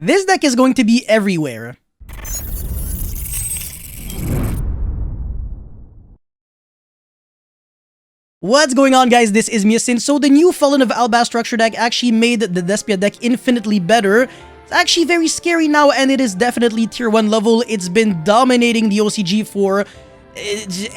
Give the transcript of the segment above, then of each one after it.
This deck is going to be everywhere. What's going on, guys? This is Miasin. So the new Fallen of Albaz structure deck actually made the DESPIA deck infinitely better. It's actually very scary now, and it is definitely tier 1 level. It's been dominating the OCG for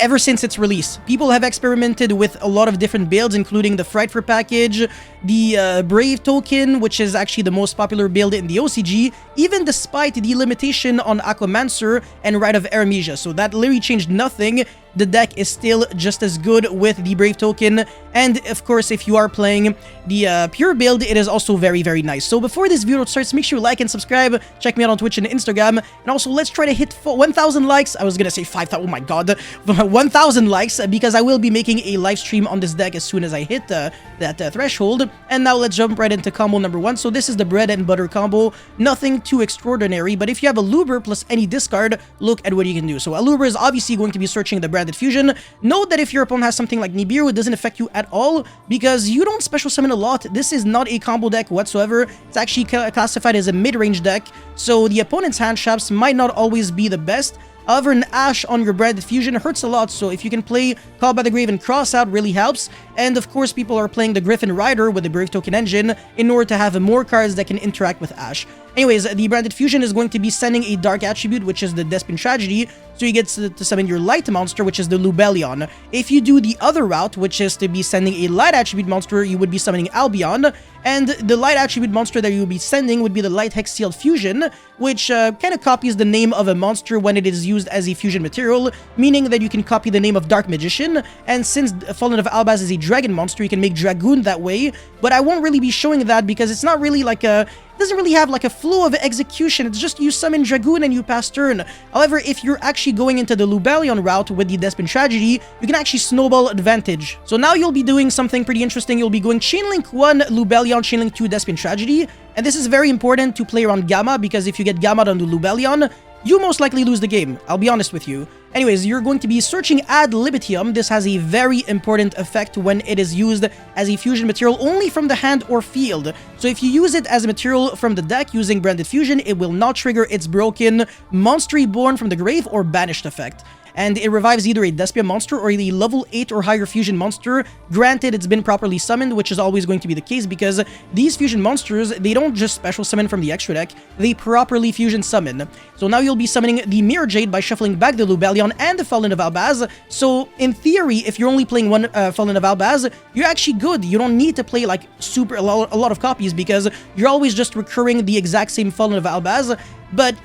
ever since its release. People have experimented with a lot of different builds, including the Frightful package, the Brave token, which is actually the most popular build in the OCG, even despite the limitation on Aquamancer and Rite of Aramesia. So that literally changed nothing. The deck is still just as good with the Brave token, and of course, if you are playing the pure build, it is also very, very nice. So before this video starts, make sure you like and subscribe, check me out on Twitch and Instagram, and also let's try to hit 1,000 likes. I was gonna say 5,000, oh my god, 1,000 likes, because I will be making a live stream on this deck as soon as I hit that threshold. And now let's jump right into combo number 1. So this is the bread and butter combo, nothing too extraordinary, but if you have a Luber plus any discard, look at what you can do. So a Luber is obviously going to be searching the branded fusion. Note that if your opponent has something like Nibiru, it doesn't affect you at all, because you don't special summon a lot. This is not a combo deck whatsoever. It's actually classified as a mid-range deck, so the opponent's hand traps might not always be the best. However, an Ash on your branded fusion hurts a lot, so if you can play Call by the Grave and Cross Out, really helps. And of course, people are playing the Griffin Rider with the Brave Token engine in order to have more cards that can interact with Ash. Anyways, the branded fusion is going to be sending a dark attribute, which is the Despian Tragedy, so you get to summon your light monster, which is the Lubellion. If you do the other route, which is to be sending a light attribute monster, you would be summoning Albion, and the light attribute monster that you would be sending would be the Light Hex Sealed Fusion, which kind of copies the name of a monster when it is used as a fusion material, meaning that you can copy the name of Dark Magician, and since Fallen of Albaz is a dragon monster, you can make Dragoon that way, but I won't really be showing that because it's not really like a... It doesn't really have like a flow of execution. It's just you summon Dragoon and you pass turn. However, if you're actually going into the Lubellion route with the Despian Tragedy, you can actually snowball advantage. So now you'll be doing something pretty interesting. You'll be going Chainlink 1 Lubellion, Chainlink 2 Despian Tragedy, and this is very important to play around Gamma, because if you get Gamma on the Lubellion, you most likely lose the game. I'll be honest with you. Anyways, you're going to be searching Ad Libitum. This has a very important effect when it is used as a fusion material only from the hand or field. So if you use it as a material from the deck using Branded Fusion, it will not trigger its broken Monster Reborn from the Grave or Banished effect. And it revives either a Despia monster or a level 8 or higher fusion monster, granted it's been properly summoned, which is always going to be the case because these fusion monsters, they don't just special summon from the extra deck, they properly fusion summon. So now you'll be summoning the Mirror Jade by shuffling back the Lubellion and the Fallen of Albaz. So in theory, if you're only playing one Fallen of Albaz, you're actually good. You don't need to play like a lot of copies because you're always just recurring the exact same Fallen of Albaz. But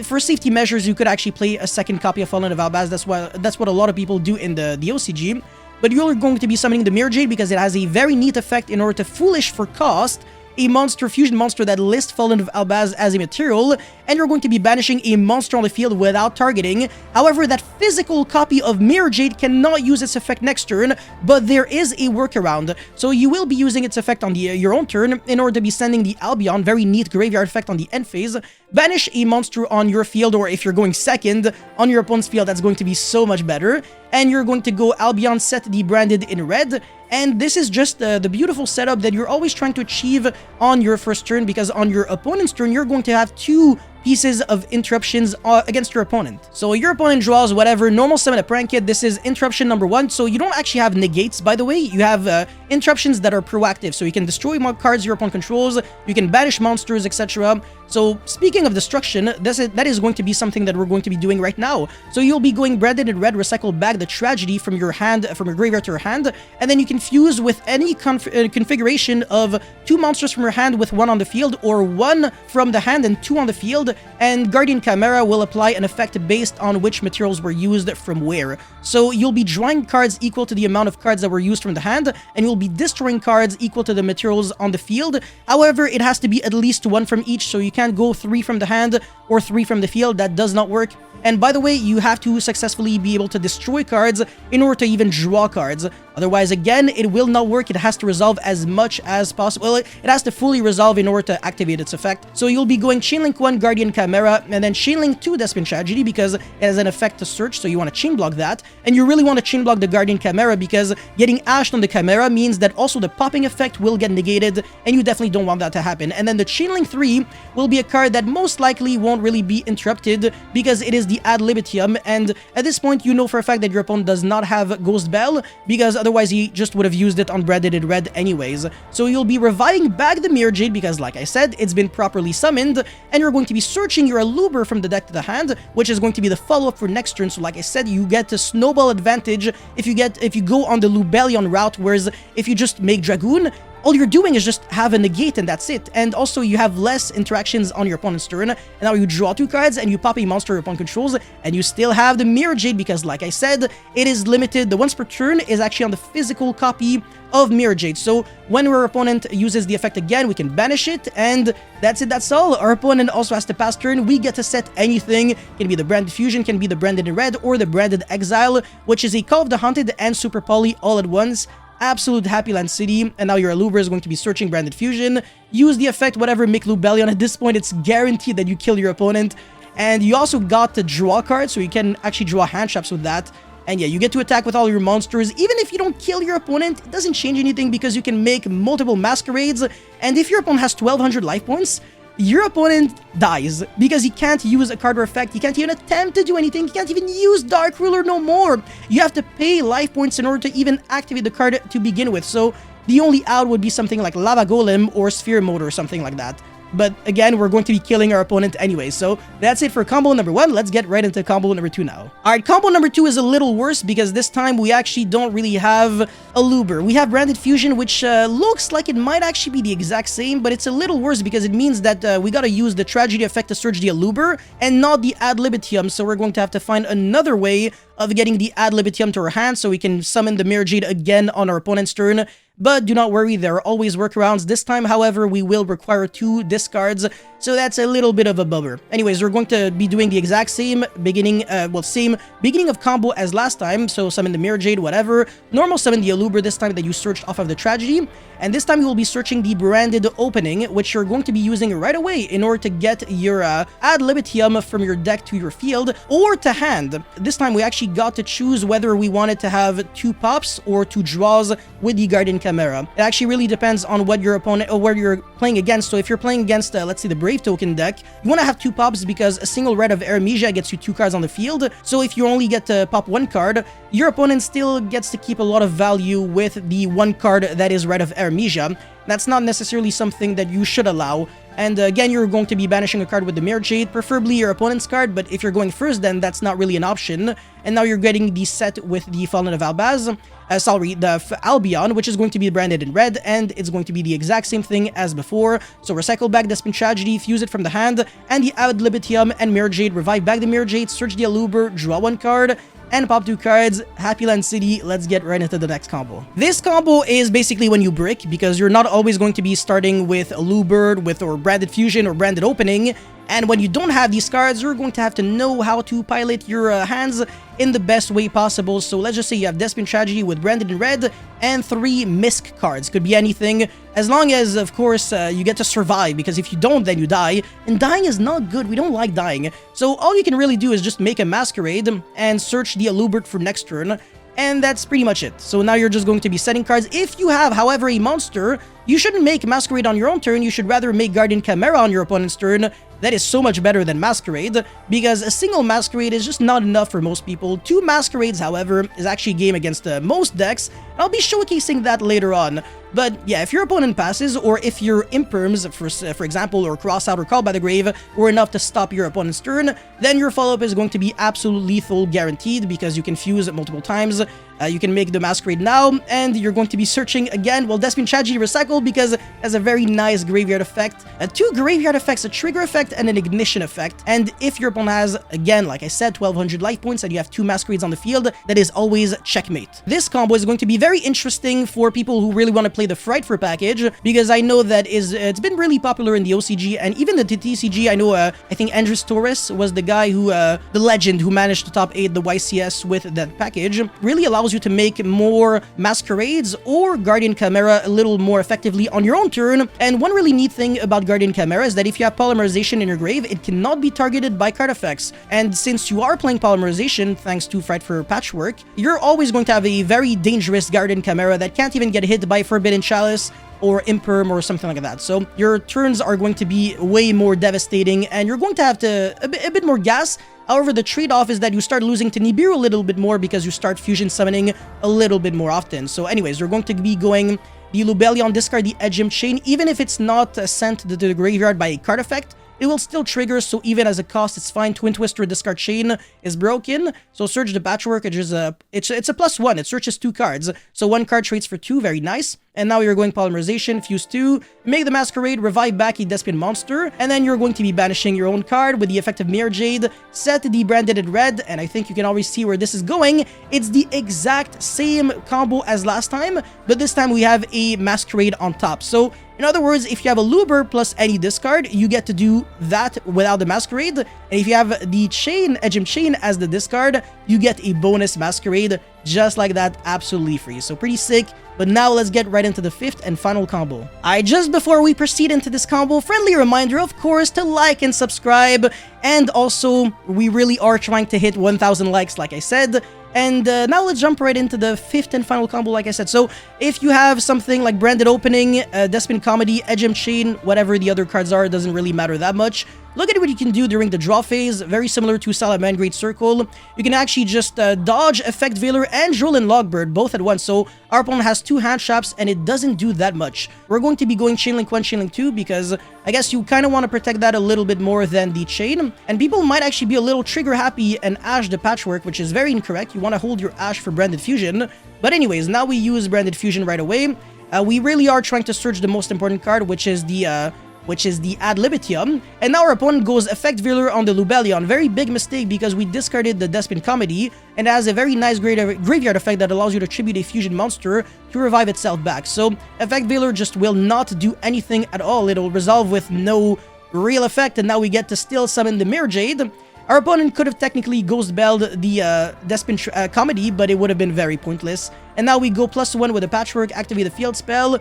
for safety measures, you could actually play a second copy of Fallen of Albaz. That's what a lot of people do in the OCG. But you're going to be summoning the Mirror Jade because it has a very neat effect in order to Foolish for cost a fusion monster that lists Fallen of Albaz as a material, and you're going to be banishing a monster on the field without targeting. However, that physical copy of Mirror Jade cannot use its effect next turn, but there is a workaround. So you will be using its effect on your own turn in order to be sending the Albion, very neat graveyard effect on the end phase. Banish a monster on your field, or if you're going second, on your opponent's field, that's going to be so much better. And you're going to go Albion, set the branded in red, and this is just the beautiful setup that you're always trying to achieve on your first turn, because on your opponent's turn, you're going to have 2 pieces of interruptions against your opponent. So your opponent draws whatever, normal summon a Prank Kid. This is interruption number 1, so you don't actually have negates, by the way. You have interruptions that are proactive, so you can destroy cards your opponent controls, you can banish monsters, etc. So speaking of destruction, that is going to be something that we're going to be doing right now. So you'll be going branded in red, recycle back the Tragedy from your hand, from your graveyard to your hand, and then you can fuse with any configuration of 2 monsters from your hand with 1 on the field, or 1 from the hand and 2 on the field, and Guardian Chimera will apply an effect based on which materials were used from where. So you'll be drawing cards equal to the amount of cards that were used from the hand, and you'll be destroying cards equal to the materials on the field. However, it has to be at least 1 from each, so you can't go 3 from the hand or 3 from the field. That does not work. And by the way, you have to successfully be able to destroy cards in order to even draw cards. Otherwise, again, it will not work. It has to resolve as much as possible. Well, it has to fully resolve in order to activate its effect. So you'll be going Chainlink 1 Guardian Chimera, and then Chainlink 2 Despin Tragedy, because it has an effect to search, so you want to chain block that. And you really want to chain block the Guardian Chimera, because getting ashed on the Chimera means that also the popping effect will get negated, and you definitely don't want that to happen. And then the Chainlink 3 will be a card that most likely won't really be interrupted, because it is the Ad Libitum, and at this point you know for a fact that your opponent does not have Ghost Bell, because otherwise he just would have used it on branded in red anyways. So you'll be reviving back the Mirror Jade, because like I said, it's been properly summoned, and you're going to be searching your Aluber from the deck to the hand, which is going to be the follow-up for next turn. So like I said, you get a snowball advantage if you go on the Lubellion route, whereas if you just make Dragoon, all you're doing is just have a negate and that's it. And also you have less interactions on your opponent's turn. And now you draw 2 cards and you pop a monster your opponent controls, and you still have the Mirror Jade, because like I said, it is limited. The once per turn is actually on the physical copy of Mirror Jade. So when our opponent uses the effect again, we can banish it, and that's it, that's all. Our opponent also has to pass turn. We get to set anything. It can be the Branded Fusion, can be the Branded in Red, or the Branded Exile, which is a Call of the Haunted and Super Poly all at once. Absolute Happy Land City, and now your Aluber is going to be searching Branded Fusion. Use the effect, whatever, make Lubellion. At this point, it's guaranteed that you kill your opponent. And you also got to draw cards, so you can actually draw hand traps with that. And yeah, you get to attack with all your monsters. Even if you don't kill your opponent, it doesn't change anything, because you can make multiple Masquerades. And if your opponent has 1200 life points, your opponent dies, because he can't use a card or effect. He can't even attempt to do anything. He can't even use Dark Ruler no more. You have to pay life points in order to even activate the card to begin with. So the only out would be something like Lava Golem or Sphere Mode or something like that. But again, we're going to be killing our opponent anyway. So that's it for combo number 1. Let's get right into combo number 2 now. Alright, combo number 2 is a little worse, because this time we actually don't really have Aluber. We have Branded Fusion, which looks like it might actually be the exact same, but it's a little worse because it means that we gotta use the Tragedy effect to search the Aluber and not the Ad Libitum. So we're going to have to find another way of getting the Ad Libitum to our hand so we can summon the Mirror Jade again on our opponent's turn. But do not worry, there are always workarounds. This time, however, we will require 2 discards, so that's a little bit of a bummer. Anyways, we're going to be doing the exact same beginning, same beginning of combo as last time. So summon the Mirror Jade, whatever. Normal summon the Aluber this time that you searched off of the Tragedy. And this time you will be searching the Branded Opening, which you're going to be using right away in order to get your Ad Libitum from your deck to your field or to hand. This time we actually got to choose whether we wanted to have 2 pops or 2 draws with the Guardian Chimera. It actually really depends on what your opponent or where you're playing against. So if you're playing against, let's say, the Brave Token deck, you want to have 2 pops, because a single red of Eremisia gets you 2 cards on the field. So if you only get to pop 1 card, your opponent still gets to keep a lot of value with the 1 card that is red of Eremisia. That's not necessarily something that you should allow. And again, you're going to be banishing a card with the Mirror Jade, preferably your opponent's card, but if you're going first, then that's not really an option. And now you're getting the set with the Fallen of Albaz, the Albion, which is going to be branded in red, and it's going to be the exact same thing as before. So recycle back Despin Tragedy, fuse it from the hand, and the Ad Libitum and Mirror Jade, revive back the Mirror Jade, search the Aluber, draw 1 card, and pop 2 cards. Happy Land City. Let's get right into the next combo. This combo is basically when you brick, because you're not always going to be starting with Aluber, or Branded Fusion or Branded Opening. And when you don't have these cards, you're going to have to know how to pilot your hands in the best way possible. So let's just say you have Despin Tragedy with Branded in red and 3 Misc cards. Could be anything, as long as, of course, you get to survive, because if you don't, then you die. And dying is not good. We don't like dying. So all you can really do is just make a Masquerade and search the Alubert for next turn. And that's pretty much it. So now you're just going to be setting cards. If you have, however, a monster, you shouldn't make Masquerade on your own turn. You should rather make Guardian Chimera on your opponent's turn. That is so much better than Masquerade, because a single Masquerade is just not enough for most people. 2 Masquerades, however, is actually a game against most decks. I'll be showcasing that later on. But yeah, if your opponent passes, or if your Imperms, for example, or Cross Out or Call by the Grave, were enough to stop your opponent's turn, then your follow-up is going to be absolute lethal guaranteed, because you can fuse it multiple times. You can make the Masquerade now, and you're going to be searching again. Well, Despin Tragedy recycled because it has a very nice graveyard effect. 2 graveyard effects, a trigger effect and an ignition effect. And if your opponent has, again, like I said, 1200 life points and you have 2 Masquerades on the field, that is always checkmate. This combo is going to be very interesting for people who really want to play play the Frightful package, because I know that it's been really popular in the OCG and even the TCG. I know, I think Andres Torres was the guy who, the legend who managed to top 8 the YCS with that package. Really allows you to make more Masquerades or Guardian Chimera a little more effectively on your own turn. And one really neat thing about Guardian Chimera is that if you have Polymerization in your grave, it cannot be targeted by card effects. And since you are playing Polymerization, thanks to Frightful Patchwork, you're always going to have a very dangerous Guardian Chimera that can't even get hit by Forbidden Chalice or Imperm or something like that. So your turns are going to be way more devastating, and you're going to have a bit more gas. However, the trade-off is that you start losing to Nibiru a little bit more because you start fusion summoning a little bit more often. So anyways, you're going to be going the Lubellion, discard the Edgem Chain. Even if it's not sent to the graveyard by a card effect, it will still trigger, so even as a cost, it's fine. Twin Twister, discard Chain is broken. So Surge the Patchwork, it's a +1. It searches 2 cards. So 1 card trades for 2, very nice. And now you're going Polymerization, Fuse 2, make the Masquerade, revive back a Despian monster, and then you're going to be banishing your own card with the effect of Mirror Jade, set the branded in red, and I think you can already see where this is going. It's the exact same combo as last time, but this time we have a Masquerade on top. So in other words, if you have a Luber plus any discard, you get to do that without the Masquerade. And if you have the Chain, Edgem Chain as the discard, you get a bonus Masquerade just like that, absolutely free. So pretty sick. But now let's get right into the 5th and final combo. Alright, just before we proceed into this combo, friendly reminder, of course, to like and subscribe. And also, we really are trying to hit 1,000 likes, like I said. And now let's jump right into the 5th and final combo, like I said. So if you have something like Branded Opening, Despian Comedy, Edgem Chain, whatever the other cards are, it doesn't really matter that much. Look at what you can do during the draw phase, very similar to Salaman Great Circle. You can actually just dodge, Effect Veiler, and Drolin Logbird both at once. So our opponent has 2 hand traps, and it doesn't do that much. We're going to be going Chainlink 1, Chainlink 2, because I guess you kind of want to protect that a little bit more than the Chain. And people might actually be a little trigger happy and Ash the Patchwork, which is very incorrect. You want to hold your Ash for Branded Fusion. But anyways, now we use Branded Fusion right away. We really are trying to search the most important card, which is the Ad Libitum. And now our opponent goes Effect Veiler on the Lubellion. Very big mistake because we discarded the Despian Comedy, and it has a very nice graveyard effect that allows you to tribute a fusion monster to revive itself back. So Effect Veiler just will not do anything at all. It'll resolve with no real effect, and now we get to still summon the Mirror Jade. Our opponent could have technically Ghost-Belled the Despian Comedy, but it would have been very pointless. And now we go +1 with the Patchwork, activate the field spell,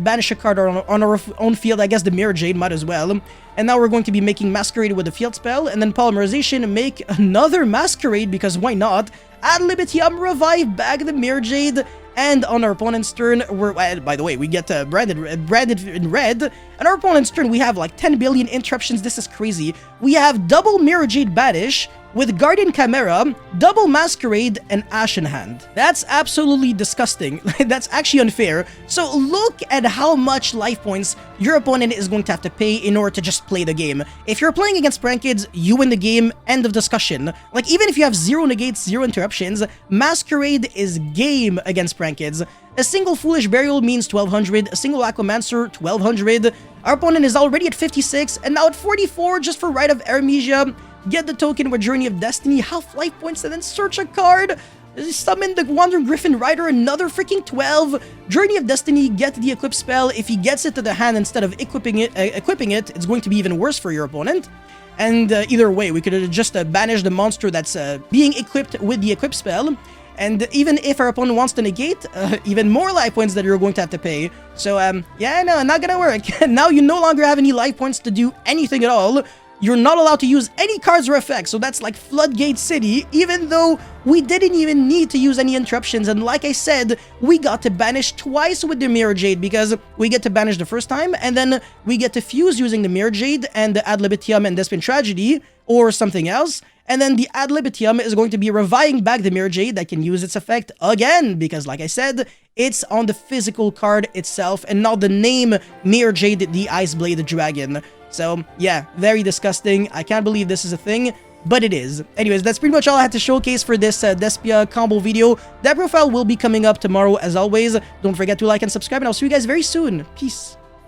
banish a card on our own field. I guess the Mirror Jade might as well. And now we're going to be making Masquerade with the field spell, and then Polymerization, make another Masquerade, because why not? Ad Libitum, revive back the Mirror Jade, and on our opponent's turn, by the way, we get branded in red. On our opponent's turn, we have like 10 billion interruptions. This is crazy. We have double Mirror Jade Banish with Guardian Chimera, double Masquerade, and Ash in hand. That's absolutely disgusting. That's actually unfair. So look at how much life points your opponent is going to have to pay in order to just play the game. If you're playing against Prank Kids, you win the game, end of discussion. Like, even if you have 0 negates, 0 interruptions, Masquerade is game against Prank Kids. A single Foolish Burial means 1200, a single Aquamancer, 1200. Our opponent is already at 56, and now at 44 just for Rite of Artemisia. Get the token with Journey of Destiny, half life points, and then search a card. Summon the Wandering Griffin Rider, another freaking 12. Journey of Destiny, get the Equip spell. If he gets it to the hand instead of equipping it, it's going to be even worse for your opponent. And either way, we could just banish the monster that's being equipped with the Equip spell. And even if our opponent wants to negate, even more life points that you're going to have to pay. So, yeah, no, not gonna work. Now you no longer have any life points to do anything at all. You're not allowed to use any cards or effects, so that's like Floodgate City, even though we didn't even need to use any interruptions. And like I said, we got to banish twice with the Mirror Jade, because we get to banish the first time, and then we get to fuse using the Mirror Jade and the Ad Libitum and Despian Tragedy, or something else. And then the Ad Libitum is going to be reviving back the Mirror Jade that can use its effect again, because like I said, it's on the physical card itself and not the name Mirror Jade, the Iceblade Dragon. So yeah, very disgusting. I can't believe this is a thing, but it is. Anyways, that's pretty much all I had to showcase for this DESPIA combo video. That profile will be coming up tomorrow as always. Don't forget to like and subscribe, and I'll see you guys very soon. Peace.